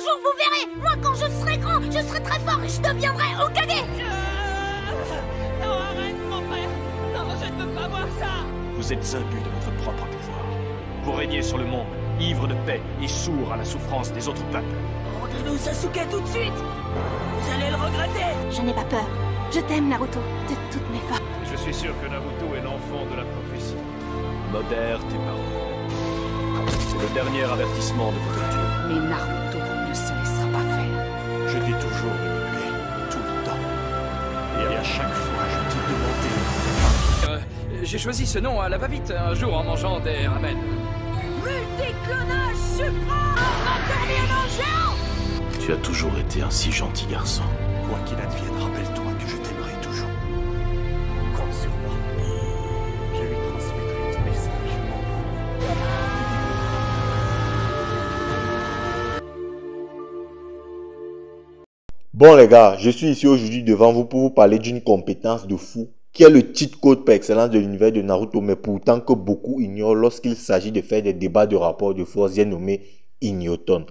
jour, vous verrez. Moi, quand je serai grand, je serai très fort et je deviendrai Hokage. Non, arrête, mon frère. Non, je ne veux pas voir ça. Vous êtes imbu de votre propre pouvoir. Vous régnez sur le monde, ivre de paix et sourd à la souffrance des autres peuples. Rendez-nous Sasuke tout de suite. Vous allez le regretter. Je n'ai pas peur. Je t'aime, Naruto, de toutes mes forces. Je suis sûr que Naruto est l'enfant de la prophétie. Modère tes paroles. C'est le dernier avertissement de votre dieu. Mais Naruto ne se laissera pas faire. Je t'ai toujours écouté, tout le temps. Et à chaque fois, je t'ai demandé. J'ai choisi ce nom à la va-vite un jour en mangeant des ramen. Multiclonage suprême. Encore bien géant. Tu as toujours été un si gentil garçon. Quoi qu'il advienne, rappelle-toi que je t'aimerai toujours. Compte sur moi. Je lui transmettrai ton message, mon Bon les gars, je suis ici aujourd'hui devant vous pour vous parler d'une compétence de fou qui est le cheat code par excellence de l'univers de Naruto, mais pourtant que beaucoup ignorent lorsqu'il s'agit de faire des débats de rapport de force, j'ai nommé Ignoton.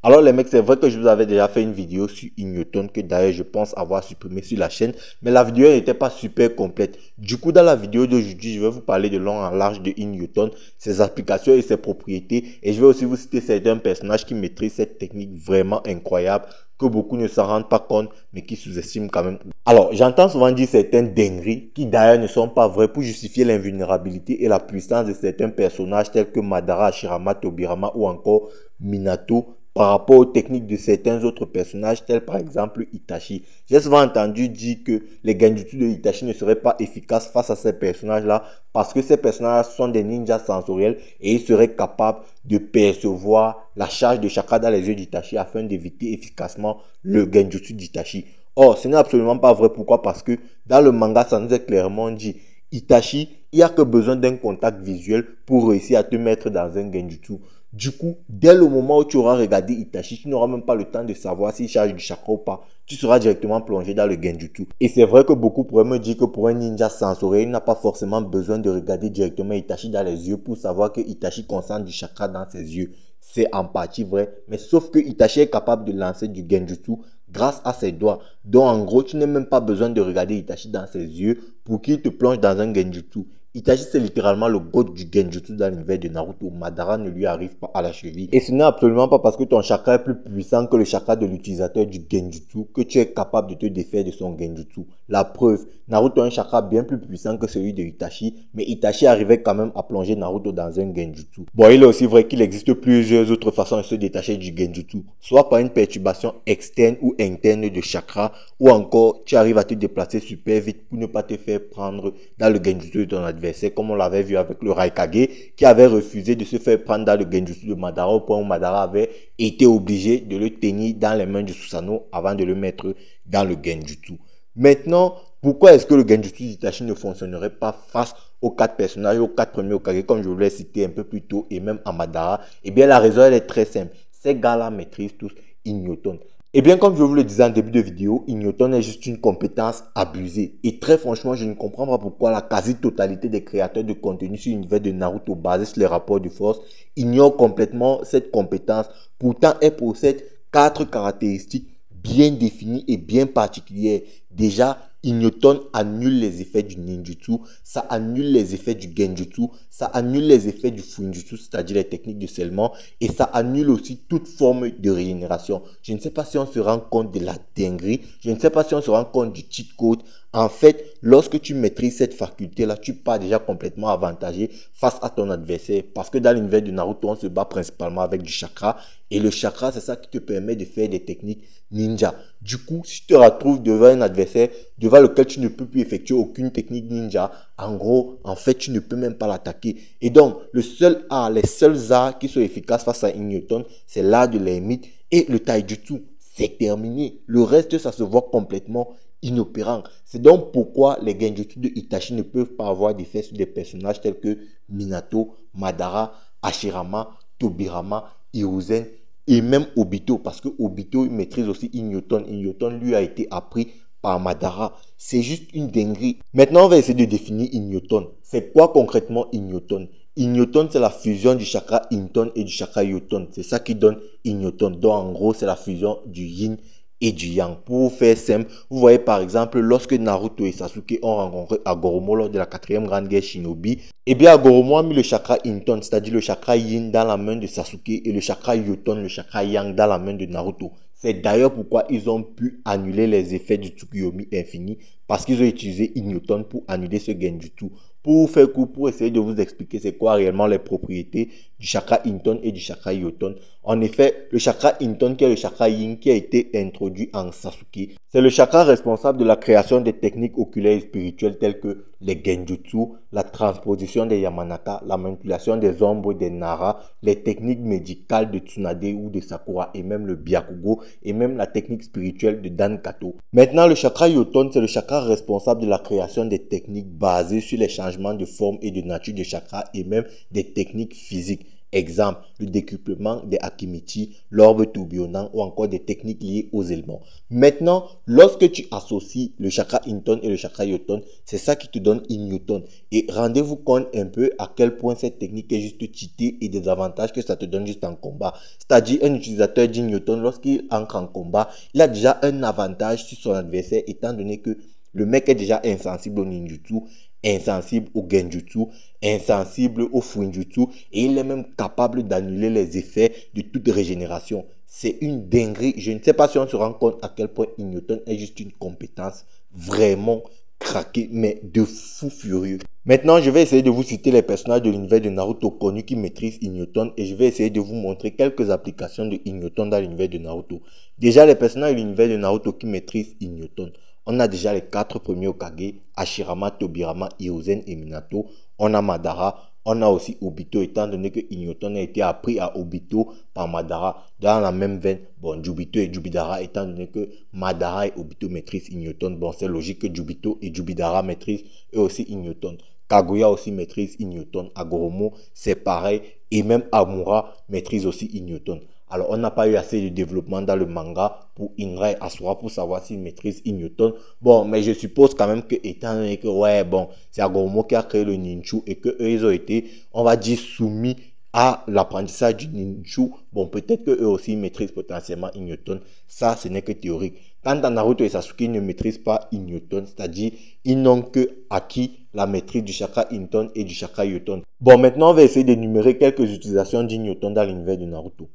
Alors les mecs, c'est vrai que je vous avais déjà fait une vidéo sur Ignoton que d'ailleurs je pense avoir supprimé sur la chaîne, mais la vidéo n'était pas super complète. Du coup, dans la vidéo d'aujourd'hui, je vais vous parler de long en large de Ignoton, ses applications et ses propriétés, et je vais aussi vous citer certains personnages qui maîtrisent cette technique vraiment incroyable que beaucoup ne s'en rendent pas compte, mais qui sous-estiment quand même. Alors, j'entends souvent dire certaines dingueries, qui d'ailleurs ne sont pas vraies, pour justifier l'invulnérabilité et la puissance de certains personnages tels que Madara, Hashirama, Tobirama ou encore Minato, par rapport aux techniques de certains autres personnages, tels par exemple Itachi. J'ai souvent entendu dire que les genjutsu de Itachi ne seraient pas efficaces face à ces personnages-là, parce que ces personnages sont des ninjas sensoriels et ils seraient capables de percevoir la charge de chakra dans les yeux d'Itachi afin d'éviter efficacement le genjutsu d'Itachi. Or, ce n'est absolument pas vrai. Pourquoi? Parce que dans le manga, ça nous est clairement dit, Itachi, il n'y a que besoin d'un contact visuel pour réussir à te mettre dans un genjutsu. Du coup, dès le moment où tu auras regardé Itachi, tu n'auras même pas le temps de savoir s'il charge du chakra ou pas. Tu seras directement plongé dans le genjutsu. Et c'est vrai que beaucoup pourraient me dire que pour un ninja sensoriel, il n'a pas forcément besoin de regarder directement Itachi dans les yeux pour savoir que Itachi concentre du chakra dans ses yeux. C'est en partie vrai, mais sauf que Itachi est capable de lancer du genjutsu grâce à ses doigts. Donc en gros, tu n'as même pas besoin de regarder Itachi dans ses yeux pour qu'il te plonge dans un genjutsu. Itachi, c'est littéralement le god du genjutsu dans l'univers de Naruto. Madara ne lui arrive pas à la cheville. Et ce n'est absolument pas parce que ton chakra est plus puissant que le chakra de l'utilisateur du genjutsu que tu es capable de te défaire de son genjutsu. La preuve, Naruto a un chakra bien plus puissant que celui de Itachi, mais Itachi arrivait quand même à plonger Naruto dans un genjutsu. Bon, il est aussi vrai qu'il existe plusieurs autres façons de se détacher du genjutsu, soit par une perturbation externe ou interne de chakra, ou encore tu arrives à te déplacer super vite pour ne pas te faire prendre dans le genjutsu de ton adversaire, comme on l'avait vu avec le Raikage qui avait refusé de se faire prendre dans le genjutsu de Madara au point où Madara avait été obligé de le tenir dans les mains du Susanoo avant de le mettre dans le genjutsu. Maintenant, pourquoi est-ce que le genjutsu d'Itachi ne fonctionnerait pas face aux 4 personnages, aux 4 premiers Hokage comme je vous l'ai cité un peu plus tôt et même à Madara? Eh bien la raison elle est très simple, ces gars-là maîtrisent tous Ignoton. Et bien comme je vous le disais en début de vidéo, Ignoton est juste une compétence abusée. Et très franchement, je ne comprends pas pourquoi la quasi-totalité des créateurs de contenu sur l'univers de Naruto basés sur les rapports de force ignorent complètement cette compétence. Pourtant, elle possède 4 caractéristiques bien définies et bien particulières. Déjà, Ignoton annule les effets du ninjutsu, ça annule les effets du genjutsu, ça annule les effets du fuinjutsu, c'est-à-dire les techniques de scellement, et ça annule aussi toute forme de régénération. Je ne sais pas si on se rend compte de la dinguerie, je ne sais pas si on se rend compte du cheat code. En fait, lorsque tu maîtrises cette faculté-là, tu pars déjà complètement avantagé face à ton adversaire. Parce que dans l'univers de Naruto, on se bat principalement avec du chakra. Et le chakra, c'est ça qui te permet de faire des techniques ninja. Du coup, si tu te retrouves devant un adversaire devant lequel tu ne peux plus effectuer aucune technique ninja, en gros, en fait, tu ne peux même pas l'attaquer. Et donc, les seuls arts qui sont efficaces face à Ignoton, c'est l'art de l'ermite et le taijutsu. C'est terminé. Le reste, ça se voit complètement inopérant. C'est donc pourquoi les genjutsu de Itachi ne peuvent pas avoir d'effet sur des personnages tels que Minato, Madara, Hashirama, Tobirama, Hiruzen et même Obito, parce que Obito maîtrise aussi Ignoton. Ignoton lui a été appris par Madara. C'est juste une dinguerie. Maintenant, on va essayer de définir Ignoton. C'est quoi concrètement Ignoton? Ignoton, c'est la fusion du chakra Inton et du chakra Yoton. C'est ça qui donne Ignoton. Donc, en gros, c'est la fusion du yin et du yang. Pour vous faire simple, vous voyez par exemple, lorsque Naruto et Sasuke ont rencontré Agoromo lors de la 4e grande guerre Shinobi, eh bien, Agoromo a mis le chakra Inton, c'est-à-dire le chakra yin dans la main de Sasuke et le chakra Yoton, le chakra yang dans la main de Naruto. C'est d'ailleurs pourquoi ils ont pu annuler les effets du Tsukuyomi infini, parce qu'ils ont utilisé Ignoton pour annuler ce Genjutsu. Pour faire court, pour essayer de vous expliquer c'est quoi réellement les propriétés du chakra Inton et du chakra Yoton. En effet, le chakra Inton, qui est le chakra yin qui a été introduit en Sasuke, c'est le chakra responsable de la création des techniques oculaires et spirituelles telles que les Genjutsu, la transposition des Yamanaka, la manipulation des ombres des Nara, les techniques médicales de Tsunade ou de Sakura et même le Byakugo et même la technique spirituelle de Dankato. Maintenant, le chakra Yoton, c'est le chakra responsable de la création des techniques basées sur les changements de forme et de nature des chakras et même des techniques physiques. Exemple, le décuplement des Akimichi, l'orbe tourbillonnant ou encore des techniques liées aux éléments. Maintenant, lorsque tu associes le chakra Inton et le chakra Yoton, c'est ça qui te donne Ignoton. Et rendez-vous compte un peu à quel point cette technique est juste cheatée et des avantages que ça te donne juste en combat. C'est-à-dire, un utilisateur d'Ignoton, lorsqu'il entre en combat, il a déjà un avantage sur son adversaire étant donné que le mec est déjà insensible au ninjutsu, insensible au genjutsu, insensible au fuinjutsu et il est même capable d'annuler les effets de toute régénération. C'est une dinguerie. Je ne sais pas si on se rend compte à quel point Ignoton est juste une compétence vraiment craquée, mais de fou furieux. Maintenant, je vais essayer de vous citer les personnages de l'univers de Naruto connus qui maîtrisent Ignoton et je vais essayer de vous montrer quelques applications de Ignoton dans l'univers de Naruto. Déjà, les personnages de l'univers de Naruto qui maîtrisent Ignoton. On a déjà les 4 premiers Hokage, Hashirama, Tobirama, Hiruzen et Minato. On a Madara, on a aussi Obito, étant donné que Ignoton a été appris à Obito par Madara. Dans la même veine, bon, Jubito et Jubidara, étant donné que Madara et Obito maîtrisent Ignoton, bon, c'est logique que Jubito et Jubidara maîtrisent eux aussi Ignoton. Kaguya aussi maîtrise Ignoton, Agoromo c'est pareil, et même Amura maîtrise aussi Ignoton. Alors, on n'a pas eu assez de développement dans le manga pour Inra et Asura pour savoir s'ils maîtrisent Ignoton. Bon, mais je suppose quand même que, étant donné que, ouais, bon, c'est Agoromo qui a créé le ninju et qu'eux, ils ont été, on va dire, soumis à l'apprentissage du ninju. Bon, peut-être qu'eux aussi maîtrisent potentiellement Ignoton. Ça, ce n'est que théorique. Quant à Naruto et Sasuke, ils ne maîtrisent pas Ignoton, c'est-à-dire, ils n'ont que acquis la maîtrise du chakra Inton et du chakra Yoton. Bon, maintenant, on va essayer d'énumérer quelques utilisations d'Ignoton dans l'univers de Naruto.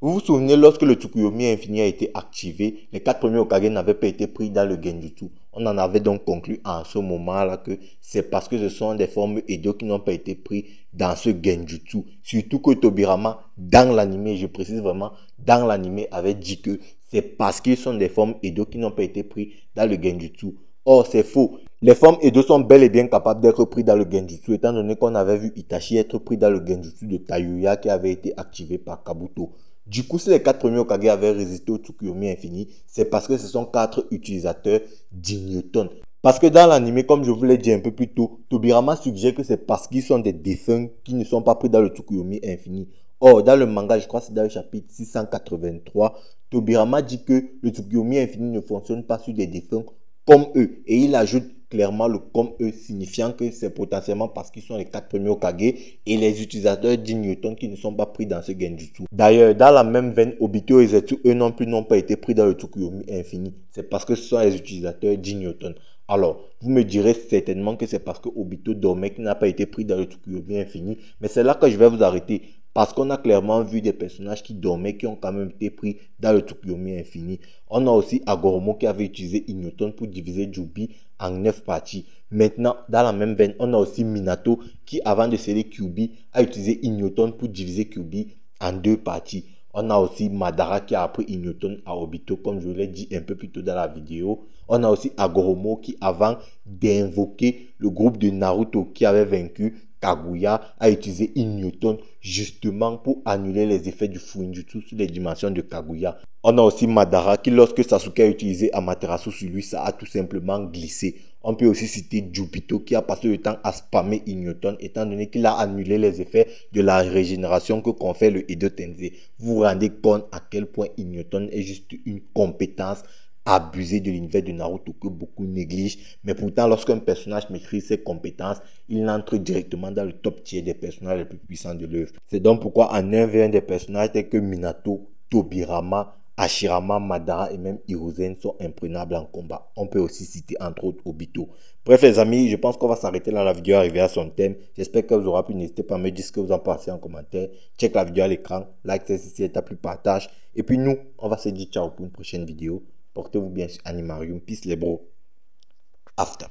Vous vous souvenez, lorsque le Tsukuyomi infini a été activé, les 4 premiers Hokage n'avaient pas été pris dans le Genjutsu. On en avait donc conclu à ce moment-là que c'est parce que ce sont des formes Edo qui n'ont pas été pris dans ce Genjutsu. Surtout que Tobirama, dans l'anime, je précise vraiment, dans l'anime, avait dit que c'est parce qu'ils sont des formes Edo qui n'ont pas été pris dans le Genjutsu. Or, c'est faux. Les formes Edo sont bel et bien capables d'être pris dans le Genjutsu, étant donné qu'on avait vu Itachi être pris dans le Genjutsu de Tayuya qui avait été activé par Kabuto. Du coup, si les 4 premiers Hokage avaient résisté au Tsukuyomi infini, c'est parce que ce sont 4 utilisateurs d'Ignoton. Parce que dans l'anime, comme je vous l'ai dit un peu plus tôt, Tobirama suggère que c'est parce qu'ils sont des défunts qui ne sont pas pris dans le Tsukuyomi infini. Or, dans le manga, je crois que c'est dans le chapitre 683, Tobirama dit que le Tsukuyomi infini ne fonctionne pas sur des défunts comme eux. Et il ajoute clairement le comme eux, signifiant que c'est potentiellement parce qu'ils sont les 4 premiers Hokage et les utilisateurs d'Ignoton qui ne sont pas pris dans ce Genjutsu. D'ailleurs, dans la même veine, Obito et Zetsu, eux non plus n'ont pas été pris dans le Tsukuyomi infini. C'est parce que ce sont les utilisateurs d'Ignoton. Alors, vous me direz certainement que c'est parce que Obito dormait qu'il n'a pas été pris dans le Tsukuyomi infini. Mais c'est là que je vais vous arrêter. Parce qu'on a clairement vu des personnages qui dormaient, qui ont quand même été pris dans le Tsukuyomi infini. On a aussi Agoromo qui avait utilisé Ignoton pour diviser Jubi en 9 parties. Maintenant, dans la même veine, on a aussi Minato qui, avant de sceller Kyuubi, a utilisé Ignoton pour diviser Kyuubi en 2 parties. On a aussi Madara qui a appris Ignoton à Obito, comme je vous l'ai dit un peu plus tôt dans la vidéo. On a aussi Agoromo qui, avant d'invoquer le groupe de Naruto qui avait vaincu Kaguya, a utilisé Ignoton justement pour annuler les effets du Fuinjutsu sur les dimensions de Kaguya. On a aussi Madara qui, lorsque Sasuke a utilisé Amaterasu sur lui, ça a tout simplement glissé. On peut aussi citer Jubito qui a passé le temps à spammer Ignoton étant donné qu'il a annulé les effets de la régénération que confère le Edo Tensei. Vous vous rendez compte à quel point Ignoton est juste une compétence abusé de l'univers de Naruto que beaucoup négligent. Mais pourtant, lorsqu'un personnage maîtrise ses compétences, il entre directement dans le top tier des personnages les plus puissants de l'œuvre. C'est donc pourquoi en 1v1 des personnages tels que Minato, Tobirama, Hashirama, Madara et même Hiruzen sont imprenables en combat. On peut aussi citer entre autres Obito. Bref les amis, je pense qu'on va s'arrêter là, la vidéo est arrivée à son thème. J'espère que vous aurez pu, n'hésitez pas à me dire ce que vous en pensez en commentaire. Check la vidéo à l'écran, like si c'est ta plus partage. Et puis nous, on va se dire ciao pour une prochaine vidéo. Portez-vous bien sur Animarium. Peace les bros. After.